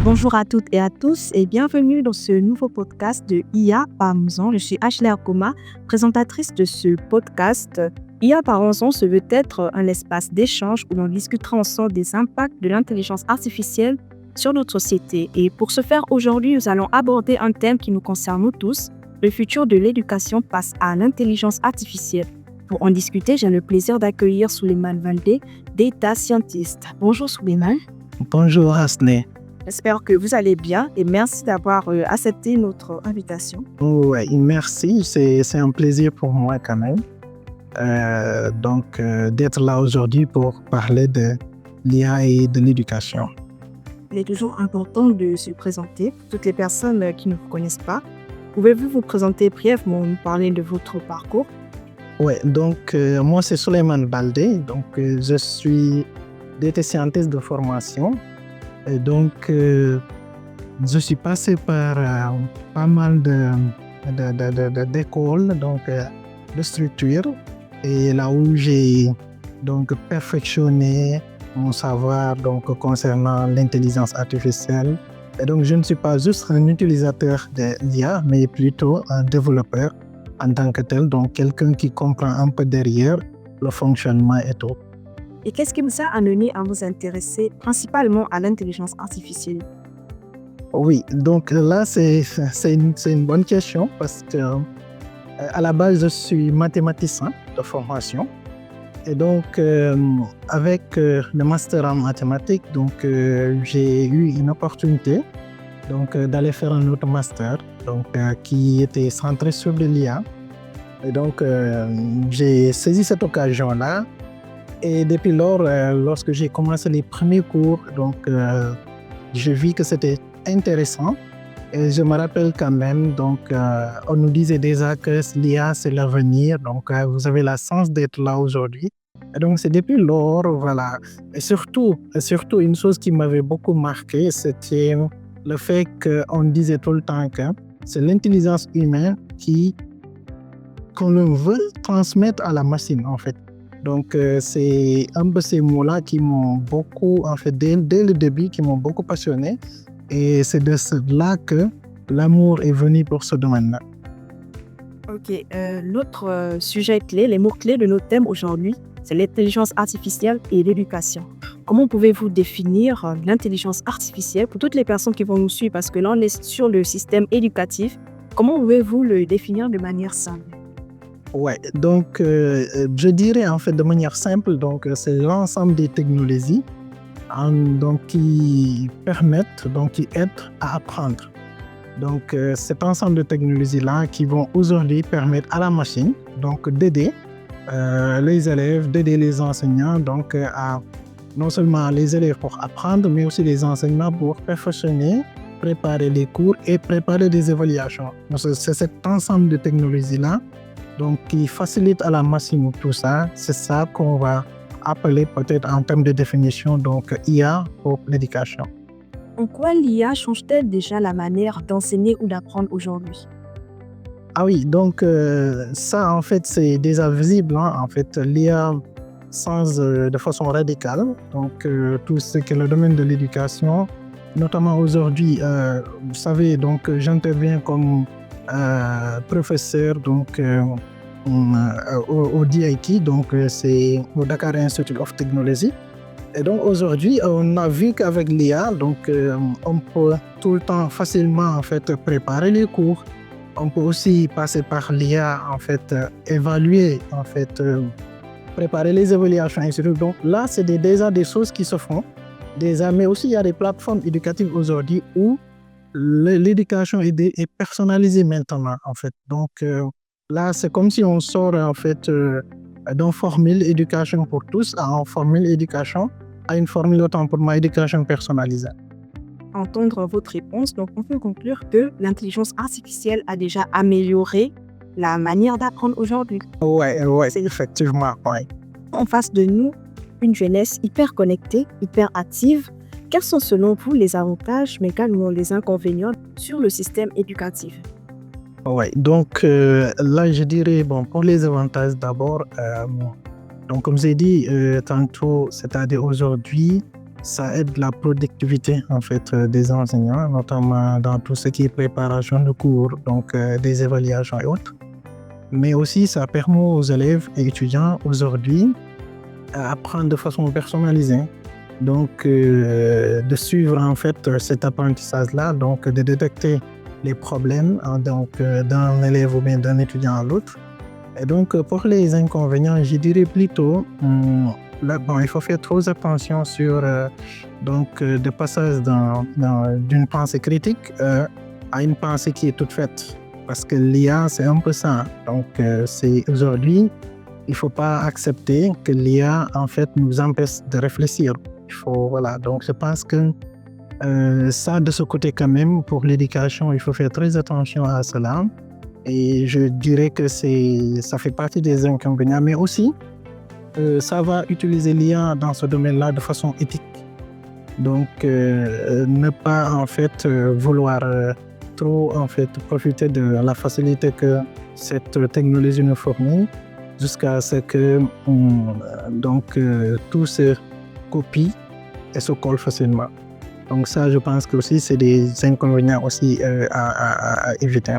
Bonjour à toutes et à tous et bienvenue dans ce nouveau podcast de IA par Amazon. Je suis Ashley Akoma, présentatrice de ce podcast. IA par Amazon se veut être un espace d'échange où l'on discutera ensemble des impacts de l'intelligence artificielle sur notre société. Et pour ce faire, aujourd'hui, nous allons aborder un thème qui nous concerne nous tous. Le futur de l'éducation passe à l'intelligence artificielle. Pour en discuter, j'ai le plaisir d'accueillir Souleymane Valdé, Data Scientist. Bonjour Souleymane. Bonjour Ashley. J'espère que vous allez bien et merci d'avoir accepté notre invitation. Oui, merci. C'est un plaisir pour moi quand même. D'être là aujourd'hui pour parler de l'IA et de l'éducation. Il est toujours important de se présenter pour toutes les personnes qui ne vous connaissent pas. Pouvez-vous vous présenter brièvement, nous parler de votre parcours? Oui, moi c'est Souleymane Valdé. Je suis data scientist de formation. Et je suis passé par pas mal d'écoles, de structures, et là où j'ai perfectionné mon savoir concernant l'intelligence artificielle. Et donc, je ne suis pas juste un utilisateur de l'IA, mais plutôt un développeur en tant que tel, donc quelqu'un qui comprend un peu derrière le fonctionnement et tout. Et qu'est-ce qui vous a amené à vous intéresser principalement à l'intelligence artificielle? Oui, donc là, c'est une bonne question parce que à la base, je suis mathématicien de formation. Et avec le master en mathématiques, j'ai eu une opportunité d'aller faire un autre master qui était centré sur l'IA. Et j'ai saisi cette occasion-là. Et depuis lors, lorsque j'ai commencé les premiers cours, je vis que c'était intéressant. Et je me rappelle quand même, on nous disait déjà que l'IA, c'est l'avenir. Vous avez la chance d'être là aujourd'hui. Et donc, c'est depuis lors, voilà. Et surtout, une chose qui m'avait beaucoup marqué, c'était le fait qu'on disait tout le temps que c'est l'intelligence humaine qu'on veut transmettre à la machine, en fait. C'est un peu ces mots-là qui m'ont beaucoup, en fait, dès le début, qui m'ont beaucoup passionné. Et c'est de cela que l'amour est venu pour ce domaine-là. Ok, l'autre sujet clé, les mots-clés de notre thème aujourd'hui, c'est l'intelligence artificielle et l'éducation. Comment pouvez-vous définir l'intelligence artificielle pour toutes les personnes qui vont nous suivre? Parce que là, on est sur le système éducatif. Comment pouvez-vous le définir de manière simple? Ouais, je dirais en fait de manière simple, c'est l'ensemble des technologies qui permettent, qui aident à apprendre. Cet ensemble de technologies-là qui vont aujourd'hui permettre à la machine d'aider les élèves, d'aider les enseignants, non seulement les élèves pour apprendre, mais aussi les enseignants pour perfectionner, préparer les cours et préparer des évaluations. C'est cet ensemble de technologies-là qui facilite à la machine tout ça. C'est ça qu'on va appeler peut-être en termes de définition IA pour l'éducation. En quoi l'IA change-t-elle déjà la manière d'enseigner ou d'apprendre aujourd'hui? Ah oui, ça en fait c'est déjà visible. En fait, l'IA change de façon radicale. Tout ce qui est le domaine de l'éducation, notamment aujourd'hui, vous savez, j'interviens comme professeur au DIT, c'est au Dakar Institute of Technology. Et aujourd'hui, on a vu qu'avec l'IA, on peut tout le temps facilement en fait préparer les cours. On peut aussi passer par l'IA en fait évaluer en fait préparer les évaluations et ainsi de suite. Donc là, c'est déjà des choses qui se font déjà, mais aussi il y a des plateformes éducatives aujourd'hui où l'éducation est personnalisée maintenant en fait. Là, c'est comme si on sort en fait d'une formule éducation pour tous à une formule éducation à une formule autant pour moi éducation personnalisée. Entendre votre réponse, on peut conclure que l'intelligence artificielle a déjà amélioré la manière d'apprendre aujourd'hui. Ouais, c'est effectivement, ouais. En face de nous, une jeunesse hyper connectée, hyper active. Quels sont selon vous les avantages, mais également les inconvénients sur le système éducatif? Ouais, là je dirais, pour les avantages d'abord, comme j'ai dit tantôt, c'est-à-dire aujourd'hui, ça aide la productivité en fait des enseignants, notamment dans tout ce qui est préparation de cours, donc des évaluations et autres. Mais aussi, ça permet aux élèves et étudiants aujourd'hui à apprendre de façon personnalisée. Donc, de suivre en fait cet apprentissage-là, donc de détecter les problèmes d'un élève ou bien d'un étudiant à l'autre. Et donc, pour les inconvénients, je dirais plutôt, il faut faire trop attention sur le passage d'une pensée critique à une pensée qui est toute faite. Parce que l'IA, c'est un peu ça. Donc, c'est aujourd'hui, il ne faut pas accepter que l'IA, en fait, nous empêche de réfléchir. Donc, je pense que ça, de ce côté quand même, pour l'éducation, il faut faire très attention à cela. Et je dirais que ça fait partie des inconvénients. Mais aussi, ça va utiliser l'IA dans ce domaine-là de façon éthique. Donc, ne pas, en fait, vouloir trop, en fait, profiter de la facilité que cette technologie nous fournit jusqu'à ce que tout se copie et se colle facilement. Donc ça, je pense que aussi, c'est des inconvénients aussi à éviter.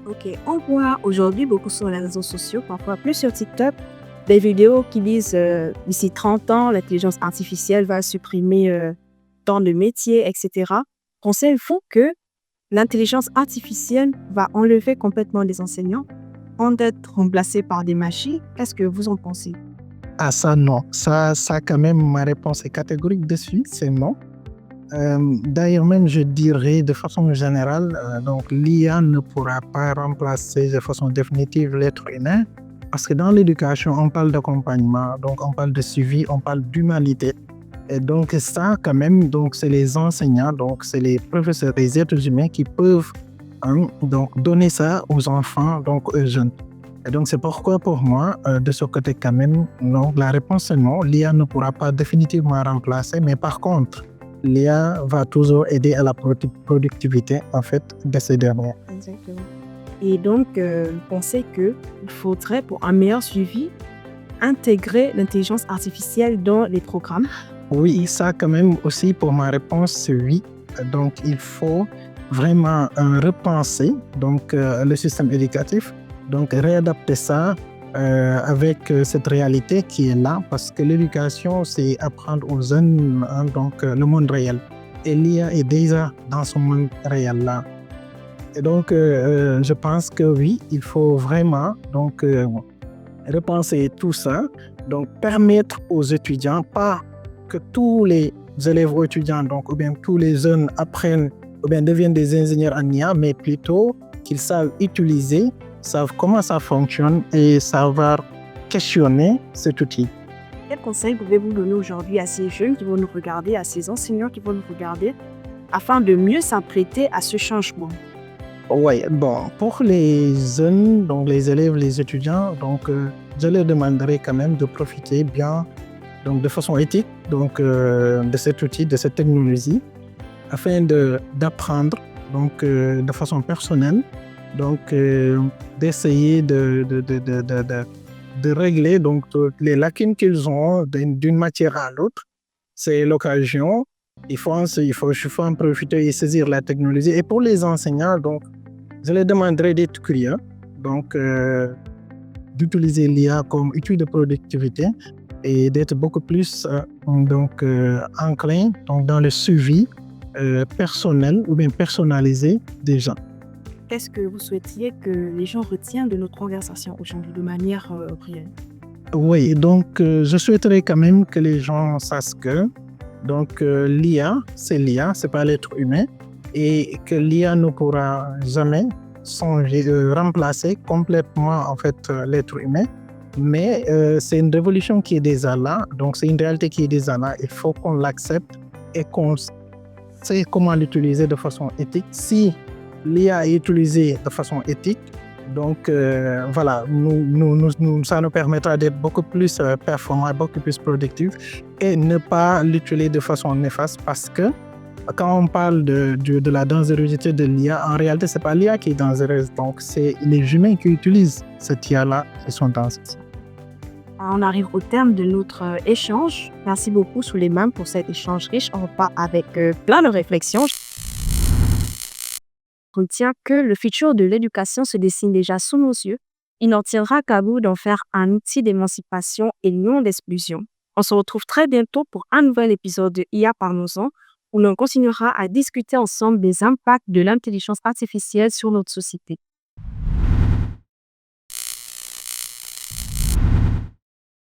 Ok, on voit aujourd'hui beaucoup sur les réseaux sociaux, parfois plus sur TikTok, des vidéos qui disent d'ici 30 ans, l'intelligence artificielle va supprimer tant de métiers, etc. Conseils font que l'intelligence artificielle va enlever complètement les enseignants, vont être remplacés par des machines. Qu'est-ce que vous en pensez? Ah ça, non. Ça quand même, ma réponse est catégorique dessus, c'est non. D'ailleurs même, je dirais de façon générale, donc l'IA ne pourra pas remplacer de façon définitive l'être humain, parce que dans l'éducation, on parle d'accompagnement, donc on parle de suivi, on parle d'humanité. Et donc ça, quand même, donc c'est les enseignants, donc c'est les professeurs, les êtres humains qui peuvent donc donner ça aux enfants, donc aux jeunes. Et donc c'est pourquoi pour moi, de ce côté quand même, non, la réponse est non. L'IA ne pourra pas définitivement remplacer, mais par contre, l'IA va toujours aider à la productivité en fait de ces derniers. Exactement. Et donc, vous pensez qu'il faudrait, pour un meilleur suivi, intégrer l'intelligence artificielle dans les programmes? Oui, ça quand même aussi pour ma réponse, c'est oui. Donc il faut vraiment repenser donc, le système éducatif, donc réadapter ça avec cette réalité qui est là, parce que l'éducation, c'est apprendre aux jeunes donc, le monde réel. Et l'IA est déjà dans ce monde réel-là. Et donc, je pense que oui, il faut vraiment donc, repenser tout ça, donc permettre aux étudiants, pas que tous les élèves ou étudiants, donc, ou bien tous les jeunes apprennent ou bien deviennent des ingénieurs en IA, mais plutôt qu'ils savent utiliser, savent comment ça fonctionne et savoir questionner cet outil. Quel conseil pouvez-vous donner aujourd'hui à ces jeunes qui vont nous regarder, à ces enseignants qui vont nous regarder, afin de mieux s'apprêter à ce changement? Oui, bon, pour les jeunes, donc les élèves, les étudiants, donc je leur demanderai quand même de profiter bien, donc de façon éthique, donc de cet outil, de cette technologie, afin d'apprendre, donc de façon personnelle, donc d'essayer de régler donc toutes les lacunes qu'ils ont d'une matière à l'autre. C'est l'occasion. Il faut en profiter et saisir la technologie. Et pour les enseignants, donc, je leur demanderai d'être curieux, donc d'utiliser l'IA comme outil de productivité et d'être beaucoup plus enclin donc, dans le suivi personnel ou bien personnalisé des gens. Qu'est-ce que vous souhaitiez que les gens retiennent de notre conversation aujourd'hui de manière réelle? Oui, donc je souhaiterais quand même que les gens sachent que donc, l'IA, c'est pas l'être humain, et que l'IA ne pourra jamais remplacer complètement en fait l'être humain, mais c'est une révolution qui est déjà là, donc c'est une réalité qui est déjà là. Il faut qu'on l'accepte et qu'on sait comment l'utiliser de façon éthique. Si l'IA est utilisée de façon éthique, donc voilà, ça nous permettra d'être beaucoup plus performants, beaucoup plus productifs et ne pas l'utiliser de façon néfaste, parce que quand on parle de la dangerosité de l'IA, en réalité, ce n'est pas l'IA qui est dangereuse, donc c'est les humains qui utilisent cette IA-là qui sont dangereux. On arrive au terme de notre échange. Merci beaucoup, Souleymane, pour cet échange riche. On repart avec plein de réflexions. On retient que le futur de l'éducation se dessine déjà sous nos yeux. Il n'en tiendra qu'à vous d'en faire un outil d'émancipation et non d'exclusion. On se retrouve très bientôt pour un nouvel épisode de IA Parlons-en, où l'on continuera à discuter ensemble des impacts de l'intelligence artificielle sur notre société.